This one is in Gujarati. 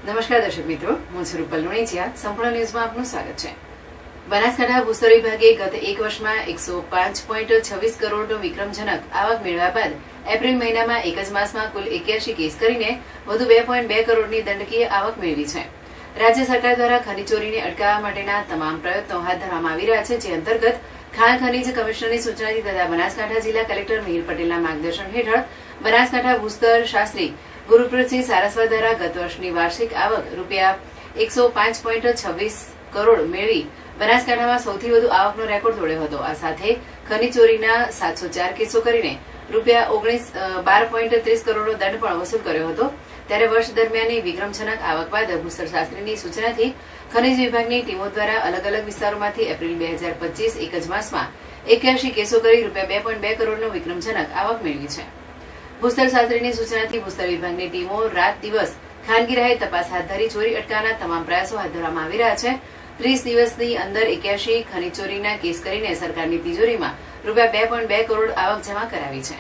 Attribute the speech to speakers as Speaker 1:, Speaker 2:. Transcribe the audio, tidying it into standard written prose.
Speaker 1: નમસ્કાર દર્શક મિત્રો, હું છું રૂપલ લુણીચિયા. સંપૂર્ણ ન્યૂઝમાં આપનું સ્વાગત છે. બનાસકાંઠા ભૂસ્તર વિભાગે ગત એક વર્ષમાં 105.26 કરોડનો વિક્રમજનક આવક મેળવ્યા બાદ એપ્રિલ મહિનામાં એક જ માસમાં કુલ 81 કેસ કરીને વધુ 2.2 કરોડની દંડકીય આવક મેળવી છે. રાજ્ય સરકાર દ્વારા ખનીજ ચોરીને અટકાવવા માટેના તમામ પ્રયત્નો હાથ ધરવામાં આવી રહ્યા છે, જે અંતર્ગત ખાણ ખનીજ કમિશનરની સૂચનાથી તથા બનાસકાંઠા જિલ્લા કલેક્ટર મિહિર પટેલના માર્ગદર્શન હેઠળ બનાસકાંઠા ભૂસ્તર શાસ્ત્રી ગુરુપ્રસિંહ સારસ્વત દ્વારા ગત વર્ષની વાર્ષિક આવક રૂપિયા 105.26 કરોડ મેળવી બનાસકાંઠામાં સૌથી વધુ આવકનો રેકોર્ડ તોડ્યો હતો. આ સાથે ખનીજ ચોરીના 704 કેસો કરીને રૂપિયા 12.30 કરોડનો દંડ પણ વસૂલ કર્યો હતો. ત્યારે વર્ષ દરમિયાનની વિક્રમજનક આવક બાદ ભૂસ્તર શાસ્ત્રીની સૂચનાથી ખનીજ વિભાગની ટીમો દ્વારા અલગ અલગ વિસ્તારોમાંથી એપ્રિલ 2025 એક જ માસમાં 81 કેસો કરી રૂપિયા 2.2 કરોડનો વિક્રમજનક આવક મેળવી છે. ભૂસ્તર શાસ્ત્રીની સૂચનાથી ભૂસ્તર વિભાગની ટીમો રાત દિવસ ખાનગી રાહે તપાસ હાથ ધરી ચોરી અટકાવવાના તમામ પ્રયાસો હાથ ધરવામાં આવી રહ્યા છે. 30 દિવસની અંદર 81 ખનીજ ચોરીના કેસ કરીને સરકારની તિજોરીમાં રૂપિયા 2.2 કરોડ આવક જમા કરાવી છે.